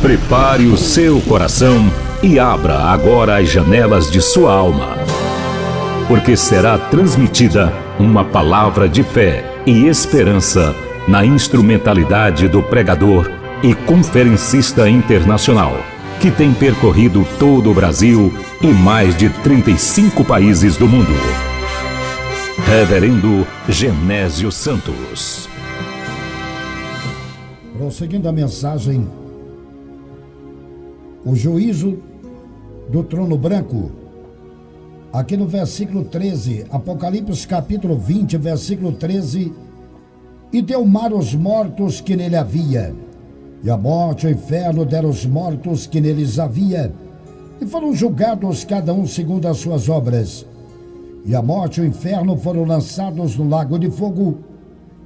Prepare o seu coração e abra agora as janelas de sua alma, porque será transmitida uma palavra de fé e esperança na instrumentalidade do pregador e conferencista internacional, que tem percorrido todo o Brasil e mais de 35 países do mundo. Reverendo Genésio Santos. Prosseguindo a mensagem, o juízo do trono branco, aqui no versículo 13, Apocalipse capítulo 20, versículo 13, e deu mar os mortos que nele havia, e a morte e o inferno deram os mortos que neles havia, e foram julgados cada um segundo as suas obras. E a morte e o inferno foram lançados no lago de fogo.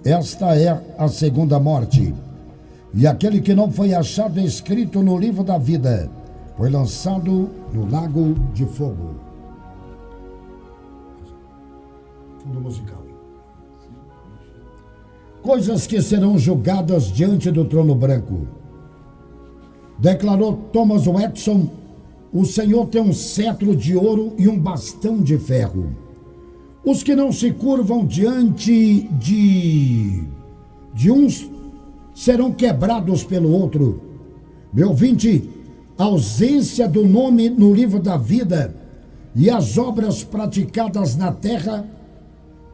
Esta é a segunda morte. E aquele que não foi achado escrito no livro da vida foi lançado no lago de fogo. Fundo musical. Coisas que serão julgadas diante do trono branco. Declarou Thomas Watson: o Senhor tem um cetro de ouro e um bastão de ferro. Os que não se curvam diante de uns serão quebrados pelo outro. Meu ouvinte, a ausência do nome no livro da vida e as obras praticadas na terra,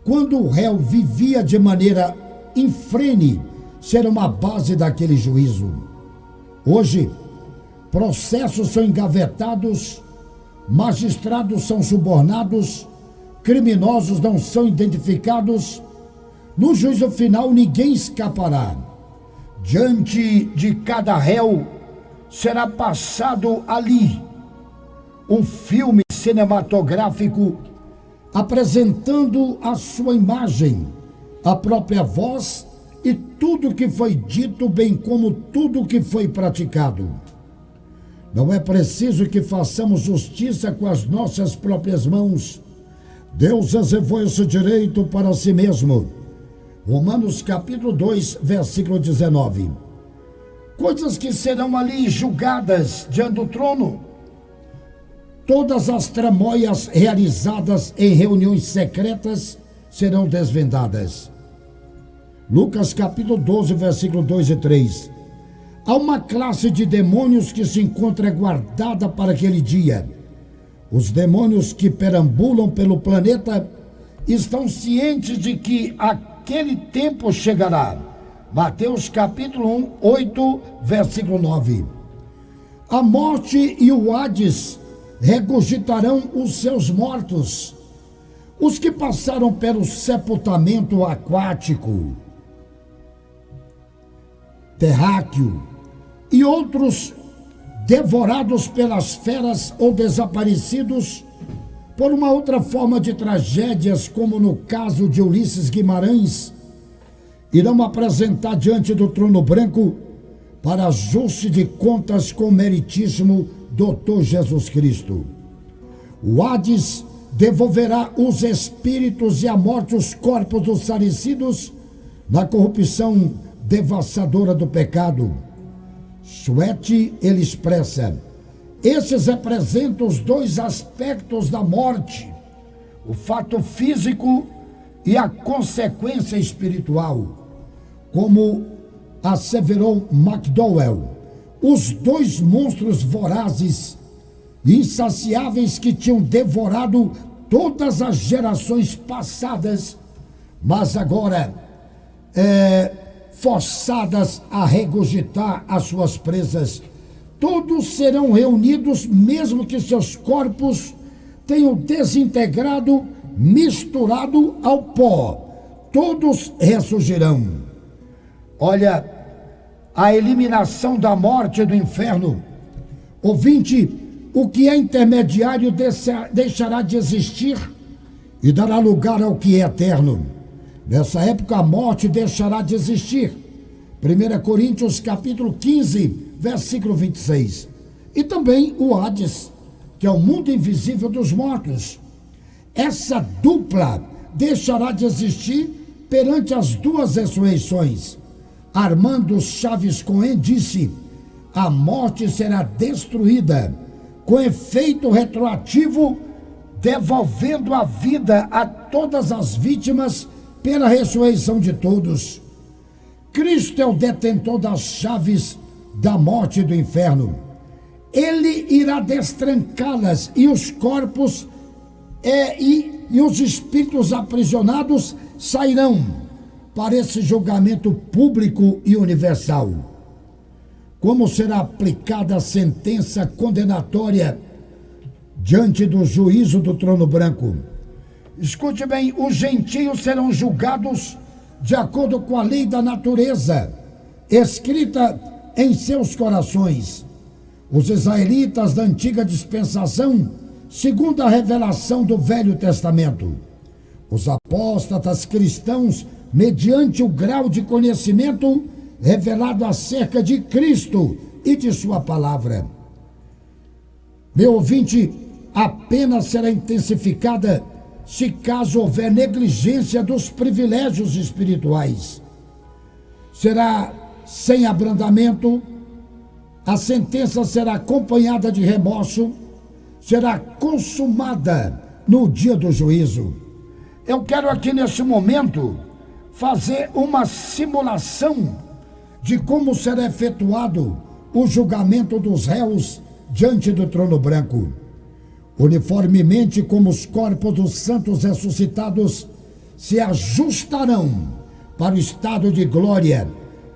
quando o réu vivia de maneira infrene, serão a base daquele juízo. Hoje, processos são engavetados, magistrados são subornados, criminosos não são identificados. No juízo final, ninguém escapará. Diante de cada réu será passado ali um filme cinematográfico apresentando a sua imagem, a própria voz e tudo o que foi dito, bem como tudo o que foi praticado. Não é preciso que façamos justiça com as nossas próprias mãos. Deus reservou esse direito para si mesmo. Romanos capítulo 2, versículo 19. Coisas que serão ali julgadas diante do trono. Todas as tramóias realizadas em reuniões secretas serão desvendadas. Lucas capítulo 12, versículo 2 e 3. Há uma classe de demônios que se encontra guardada para aquele dia. Os demônios que perambulam pelo planeta estão cientes de que aquele tempo chegará. Mateus capítulo 1, 8, versículo 9. A morte e o Hades regurgitarão os seus mortos. Os que passaram pelo sepultamento aquático, terráqueo e outros devorados pelas feras ou desaparecidos por uma outra forma de tragédias, como no caso de Ulisses Guimarães, irão apresentar diante do trono branco para ajuste de contas com o meritíssimo Doutor Jesus Cristo. O Hades devolverá os espíritos e a morte os corpos dos falecidos na corrupção devastadora do pecado. Suete, ele expressa: esses representam os dois aspectos da morte, o fato físico e a consequência espiritual. Como asseverou McDowell, os dois monstros vorazes e insaciáveis que tinham devorado todas as gerações passadas, mas agora forçadas a regurgitar as suas presas. Todos serão reunidos, mesmo que seus corpos tenham desintegrado, misturado ao pó. Todos ressurgirão. Olha, a eliminação da morte e do inferno. Ouvinte, o que é intermediário deixará de existir e dará lugar ao que é eterno. Nessa época a morte deixará de existir. 1 Coríntios capítulo 15, versículo 26. E também o Hades, que é o mundo invisível dos mortos. Essa dupla deixará de existir perante as duas ressurreições. Armando Chaves Cohen, disse: a morte será destruída com efeito retroativo, devolvendo a vida a todas as vítimas pela ressurreição de todos. Cristo é o detentor das chaves da morte e do inferno. Ele irá destrancá-las e os corpos e os espíritos aprisionados sairão para esse julgamento público e universal. Como será aplicada a sentença condenatória diante do juízo do trono branco? Escute bem, os gentios serão julgados de acordo com a lei da natureza, escrita em seus corações. Os israelitas da antiga dispensação, segundo a revelação do Velho Testamento. Os apóstatas cristãos, mediante o grau de conhecimento revelado acerca de Cristo e de sua palavra. Meu ouvinte, a pena será intensificada se caso houver negligência dos privilégios espirituais. Será sem abrandamento, a sentença será acompanhada de remorso, será consumada no dia do juízo. Eu quero aqui nesse momento fazer uma simulação de como será efetuado o julgamento dos réus diante do trono branco. Uniformemente como os corpos dos santos ressuscitados se ajustarão para o estado de glória,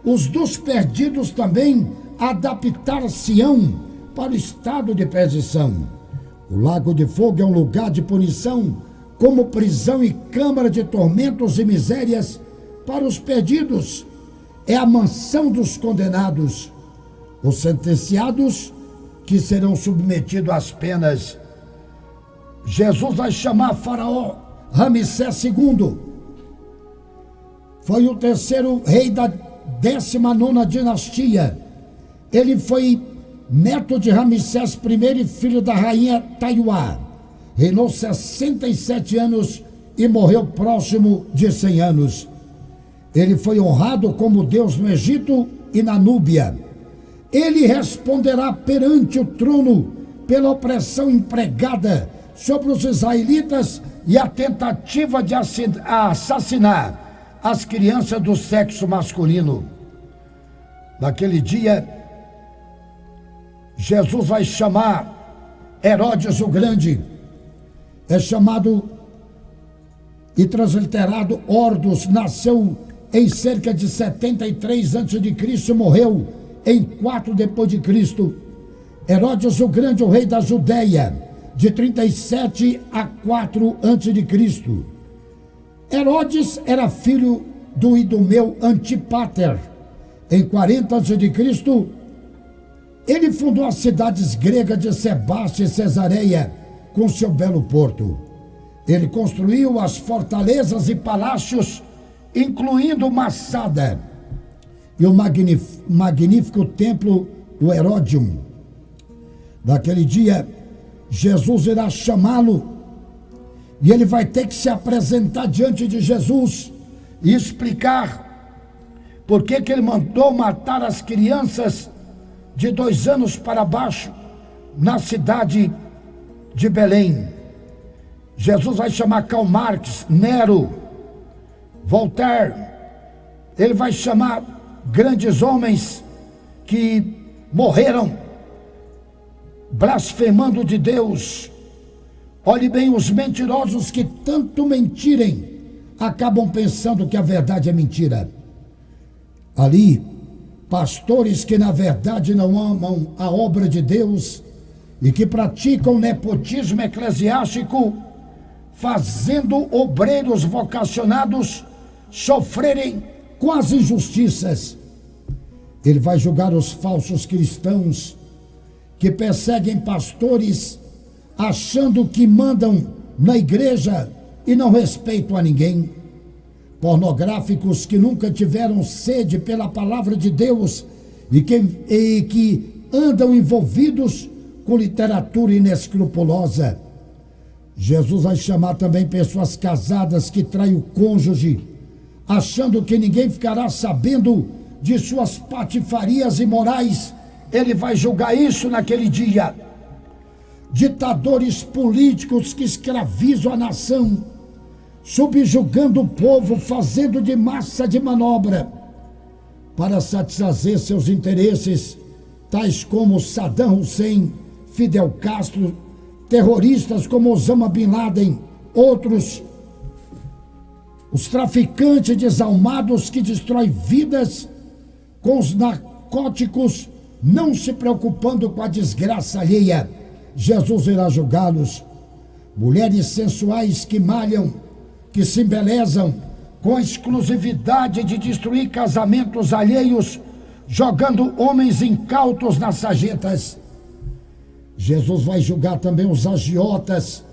os dos perdidos também adaptar-se-ão para o estado de perdição. O lago de fogo é um lugar de punição, como prisão e câmara de tormentos e misérias para os perdidos. É a mansão dos condenados, os sentenciados que serão submetidos às penas. Jesus vai chamar Faraó Ramsés II. Foi o terceiro rei da 19ª dinastia. Ele foi neto de Ramsés I e filho da rainha Taiuá. Reinou 67 anos e morreu próximo de 100 anos. Ele foi honrado como Deus no Egito e na Núbia. Ele responderá perante o trono pela opressão empregada sobre os israelitas e a tentativa de assassinar as crianças do sexo masculino. Naquele dia, Jesus vai chamar Herodes o Grande, é chamado e transliterado Ordos, nasceu em cerca de 73 a.C. e morreu em 4 depois de Cristo. Herodes o Grande, o rei da Judéia, de 37 a 4 a.C. Herodes era filho do Idumeu Antipater. Em 40 a.C., ele fundou as cidades gregas de Sebaste e Cesareia com seu belo porto. Ele construiu as fortalezas e palácios, incluindo Massada e o magnífico templo, o Heródium. Naquele dia, Jesus irá chamá-lo e ele vai ter que se apresentar diante de Jesus e explicar por que ele mandou matar as crianças de 2 anos para baixo na cidade de Belém. Jesus vai chamar Karl Marx, Nero, Voltaire. Ele vai chamar grandes homens que morreram blasfemando de Deus. Olhe bem, os mentirosos que tanto mentirem acabam pensando que a verdade é mentira. Ali, pastores que na verdade não amam a obra de Deus e que praticam nepotismo eclesiástico, fazendo obreiros vocacionados sofrerem com as injustiças. Ele vai julgar os falsos cristãos que perseguem pastores achando que mandam na igreja e não respeitam a ninguém. Pornográficos que nunca tiveram sede pela palavra de Deus e que andam envolvidos com literatura inescrupulosa. Jesus vai chamar também pessoas casadas que traem o cônjuge, achando que ninguém ficará sabendo de suas patifarias imorais. Ele vai julgar isso naquele dia. Ditadores políticos que escravizam a nação, subjugando o povo, fazendo de massa de manobra para satisfazer seus interesses, tais como Saddam Hussein, Fidel Castro, terroristas como Osama Bin Laden, outros, os traficantes desalmados que destroem vidas com os narcóticos, não se preocupando com a desgraça alheia. Jesus irá julgá-los. Mulheres sensuais que malham, que se embelezam com a exclusividade de destruir casamentos alheios, jogando homens incautos nas sarjetas. Jesus vai julgar também os agiotas,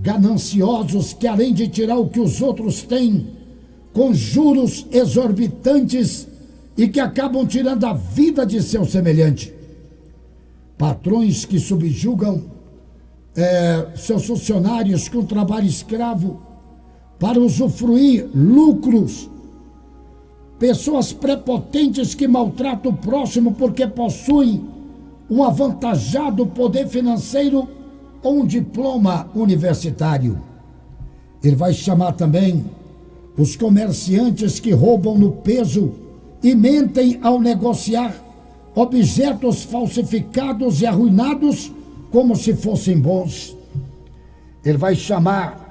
gananciosos, que além de tirar o que os outros têm, com juros exorbitantes, e que acabam tirando a vida de seu semelhante. Patrões que subjugam seus funcionários com trabalho escravo para usufruir lucros. Pessoas prepotentes que maltratam o próximo porque possuem um avantajado poder financeiro ou um diploma universitário. Ele vai chamar também os comerciantes que roubam no peso e mentem ao negociar objetos falsificados e arruinados como se fossem bons. Ele vai chamar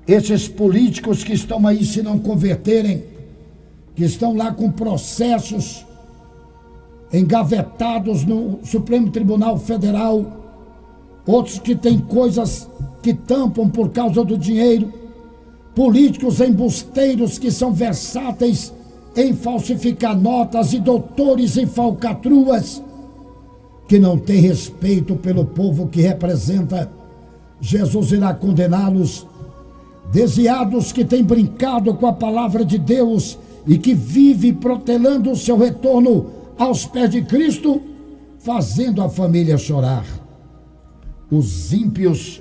esses políticos que estão aí, se não converterem, que estão lá com processos engavetados no Supremo Tribunal Federal, outros que têm coisas que tampam por causa do dinheiro, políticos embusteiros que são versáteis em falsificar notas e doutores em falcatruas, que não têm respeito pelo povo que representa. Jesus irá condená-los. Desviados que têm brincado com a palavra de Deus e que vivem protelando o seu retorno aos pés de Cristo, fazendo a família chorar. Os ímpios,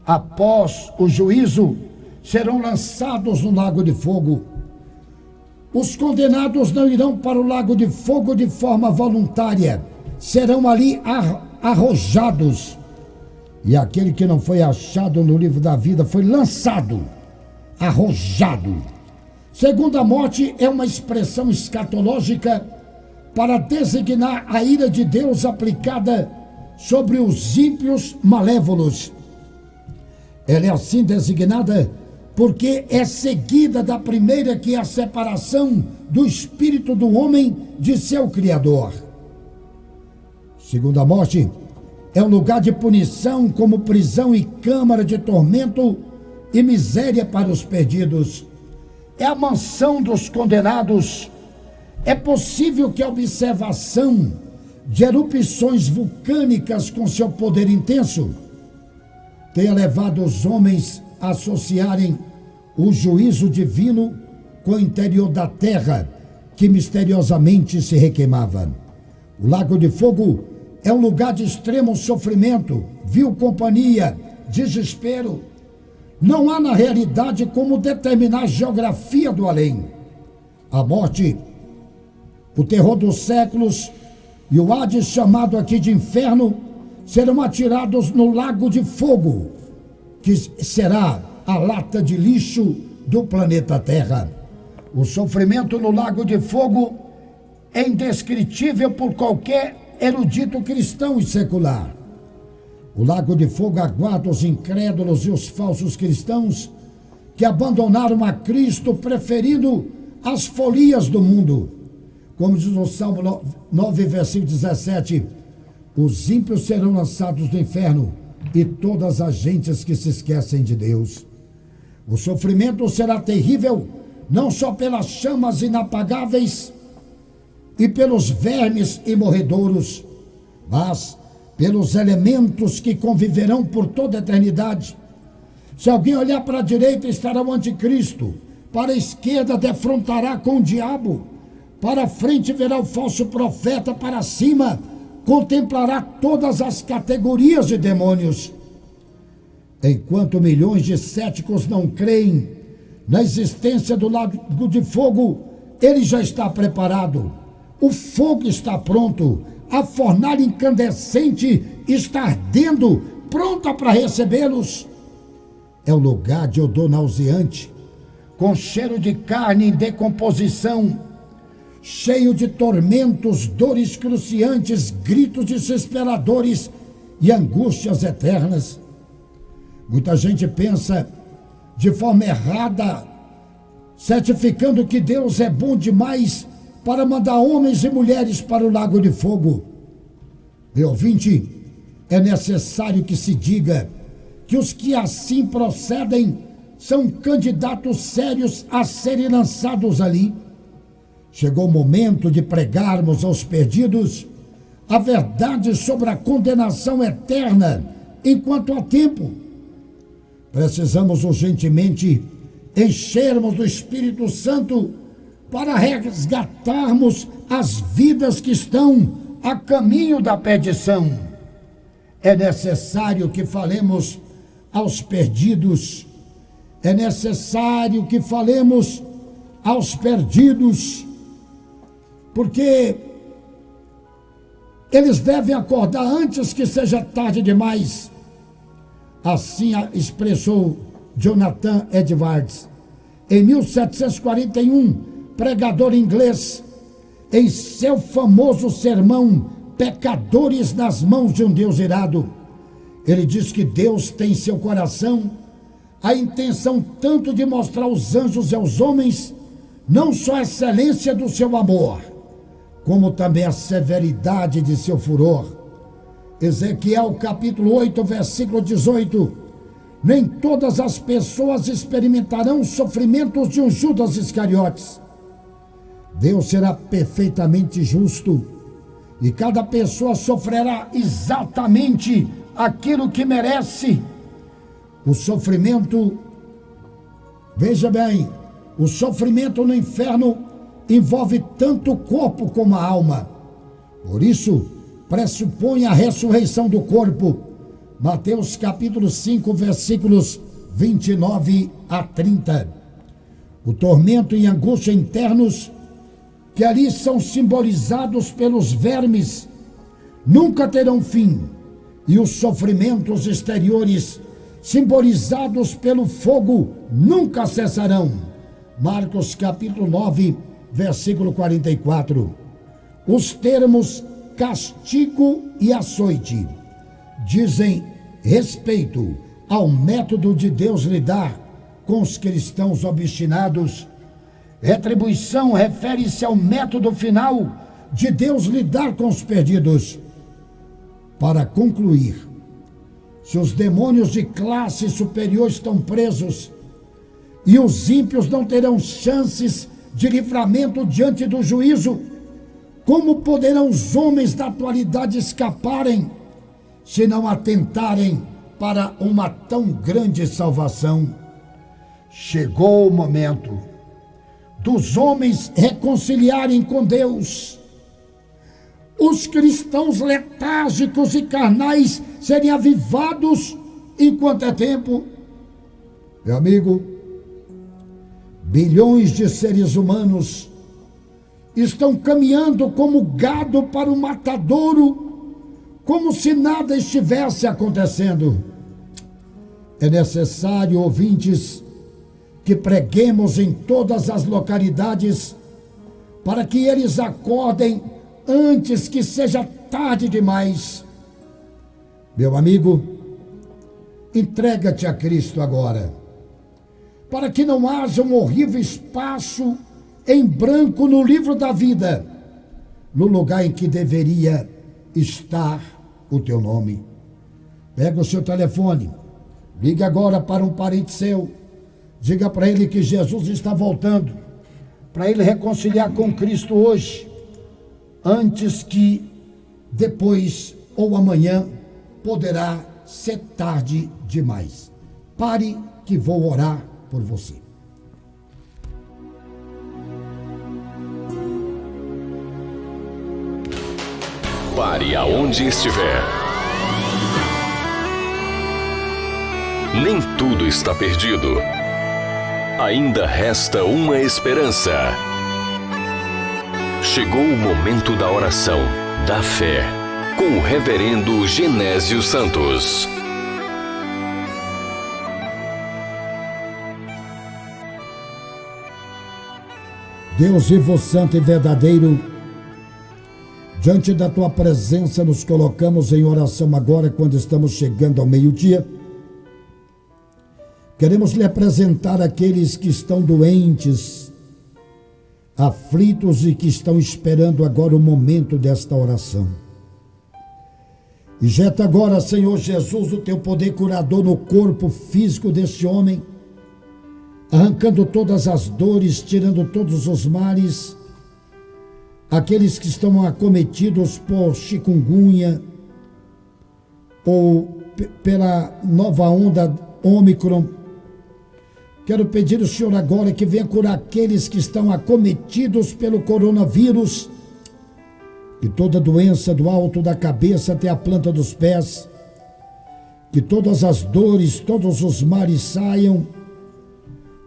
após o juízo, serão lançados no lago de fogo. Os condenados não irão para o lago de fogo de forma voluntária, serão ali arrojados. E aquele que não foi achado no livro da vida foi lançado, arrojado. Segunda morte é uma expressão escatológica para designar a ira de Deus aplicada sobre os ímpios malévolos. Ela é assim designada porque é seguida da primeira, que é a separação do espírito do homem de seu Criador. Segunda morte é um lugar de punição, como prisão e câmara de tormento e miséria para os perdidos. É a mansão dos condenados. É possível que a observação de erupções vulcânicas com seu poder intenso tenha levado os homens a associarem o juízo divino com o interior da terra, que misteriosamente se requeimava. O lago de fogo é um lugar de extremo sofrimento, vil companhia, desespero. Não há na realidade como determinar a geografia do além. A morte, o terror dos séculos e o Hades, chamado aqui de inferno, serão atirados no lago de fogo, que será a lata de lixo do planeta Terra. O sofrimento no lago de fogo é indescritível por qualquer erudito cristão e secular. O lago de fogo aguarda os incrédulos e os falsos cristãos que abandonaram a Cristo, preferindo as folias do mundo. Como diz o Salmo 9, versículo 17, os ímpios serão lançados no inferno e todas as gentes que se esquecem de Deus. O sofrimento será terrível, não só pelas chamas inapagáveis e pelos vermes e morredouros, mas pelos elementos que conviverão por toda a eternidade. Se alguém olhar para a direita, estará o anticristo, para a esquerda defrontará com o diabo, para a frente verá o falso profeta, para cima contemplará todas as categorias de demônios. Enquanto milhões de céticos não creem na existência do lago de fogo, ele já está preparado. O fogo está pronto, a fornalha incandescente está ardendo, pronta para recebê-los. É o lugar de odor nauseante, com cheiro de carne em decomposição, cheio de tormentos, dores cruciantes, gritos desesperadores e angústias eternas. Muita gente pensa de forma errada, certificando que Deus é bom demais para mandar homens e mulheres para o lago de fogo. Meu ouvinte, é necessário que se diga que os que assim procedem são candidatos sérios a serem lançados ali. Chegou o momento de pregarmos aos perdidos a verdade sobre a condenação eterna enquanto há tempo. Precisamos urgentemente enchermos do Espírito Santo para resgatarmos as vidas que estão a caminho da perdição. É necessário que falemos aos perdidos. É necessário que falemos aos perdidos, porque eles devem acordar antes que seja tarde demais. Assim expressou Jonathan Edwards, em 1741, pregador inglês, em seu famoso sermão Pecadores nas Mãos de um Deus Irado. Ele diz que Deus tem em seu coração a intenção tanto de mostrar aos anjos e aos homens não só a excelência do seu amor, como também a severidade de seu furor. Ezequiel capítulo 8, versículo 18. Nem todas as pessoas experimentarão os sofrimentos de um Judas Iscariotes. Deus será perfeitamente justo e cada pessoa sofrerá exatamente aquilo que merece. O sofrimento, veja bem, o sofrimento no inferno envolve tanto o corpo como a alma. Por isso, pressupõe a ressurreição do corpo. Mateus capítulo 5, versículos 29 a 30. O tormento e angústia internos, que ali são simbolizados pelos vermes, nunca terão fim, e os sofrimentos exteriores, simbolizados pelo fogo, nunca cessarão. Marcos capítulo 9, versículo 44. Os termos castigo e açoite dizem respeito ao método de Deus lidar com os cristãos obstinados. Retribuição refere-se ao método final de Deus lidar com os perdidos. Para concluir, se os demônios de classe superior estão presos e os ímpios não terão chances de livramento diante do juízo, como poderão os homens da atualidade escaparem se não atentarem para uma tão grande salvação? Chegou o momento dos homens reconciliarem com Deus. Os cristãos letárgicos e carnais serem avivados enquanto é tempo. Meu amigo, bilhões de seres humanos estão caminhando como gado para o matadouro, como se nada estivesse acontecendo. É necessário, ouvintes, que preguemos em todas as localidades para que eles acordem antes que seja tarde demais. Meu amigo, entrega-te a Cristo agora, para que não haja um horrível espaço em branco no livro da vida, no lugar em que deveria estar o teu nome. Pega o seu telefone, liga agora para um parente seu, diga para ele que Jesus está voltando, para ele reconciliar com Cristo hoje, antes que depois ou amanhã poderá ser tarde demais. Pare que vou orar por você. Pare aonde estiver. Nem tudo está perdido. Ainda resta uma esperança. Chegou o momento da oração, da fé, com o reverendo Genésio Santos. Deus vivo, santo e verdadeiro, diante da tua presença nos colocamos em oração agora, quando estamos chegando ao meio-dia. Queremos lhe apresentar aqueles que estão doentes, aflitos e que estão esperando agora o momento desta oração. Injeta agora, Senhor Jesus, o teu poder curador no corpo físico deste homem, arrancando todas as dores, tirando todos os males, aqueles que estão acometidos por chikungunya ou pela nova onda Ômicron. Quero pedir ao Senhor agora que venha curar aqueles que estão acometidos pelo coronavírus, que toda doença do alto da cabeça até a planta dos pés, que todas as dores, todos os males saiam.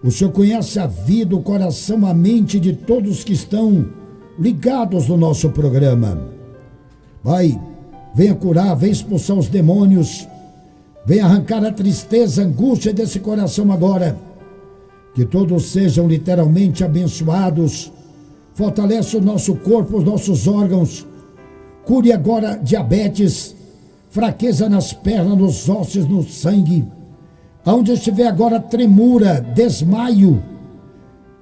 O Senhor conhece a vida, o coração, a mente de todos que estão ligados no nosso programa. Pai, venha curar, venha expulsar os demônios, venha arrancar a tristeza, a angústia desse coração agora. Que todos sejam literalmente abençoados. Fortalece o nosso corpo, os nossos órgãos. Cure agora diabetes, fraqueza nas pernas, nos ossos, no sangue. Aonde estiver agora tremura, desmaio,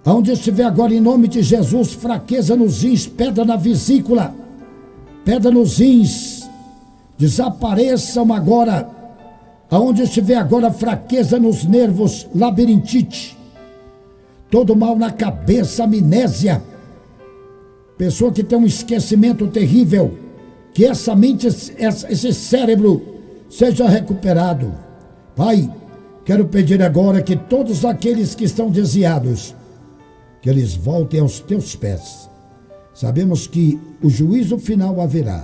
aonde estiver agora em nome de Jesus, fraqueza nos rins, pedra na vesícula, pedra nos rins, desapareçam agora, aonde estiver agora fraqueza nos nervos, labirintite, todo mal na cabeça, amnésia, pessoa que tem um esquecimento terrível, que essa mente, esse cérebro seja recuperado. Pai, quero pedir agora que todos aqueles que estão desviados, que eles voltem aos teus pés. Sabemos que o juízo final haverá.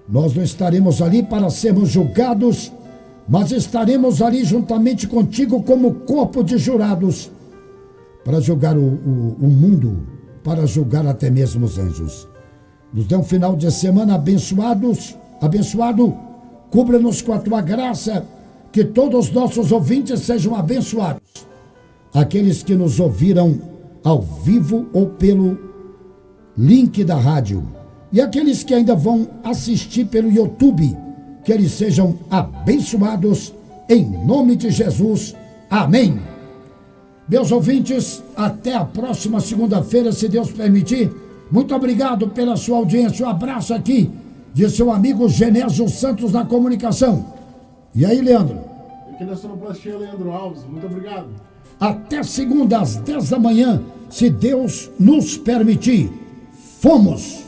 Nós não estaremos ali para sermos julgados, mas estaremos ali juntamente contigo como corpo de jurados, para julgar o mundo, para julgar até mesmo os anjos. Nos dê um final de semana abençoado, cubra-nos com a tua graça, que todos os nossos ouvintes sejam abençoados. Aqueles que nos ouviram ao vivo ou pelo link da rádio. E aqueles que ainda vão assistir pelo YouTube, que eles sejam abençoados em nome de Jesus. Amém. Meus ouvintes, até a próxima segunda-feira, se Deus permitir. Muito obrigado pela sua audiência. Um abraço aqui de seu amigo Genésio Santos na comunicação. E aí, Leandro? Aqui na sonoplastia, Leandro Alves. Muito obrigado. Até segunda às 10 da manhã, se Deus nos permitir. Fomos!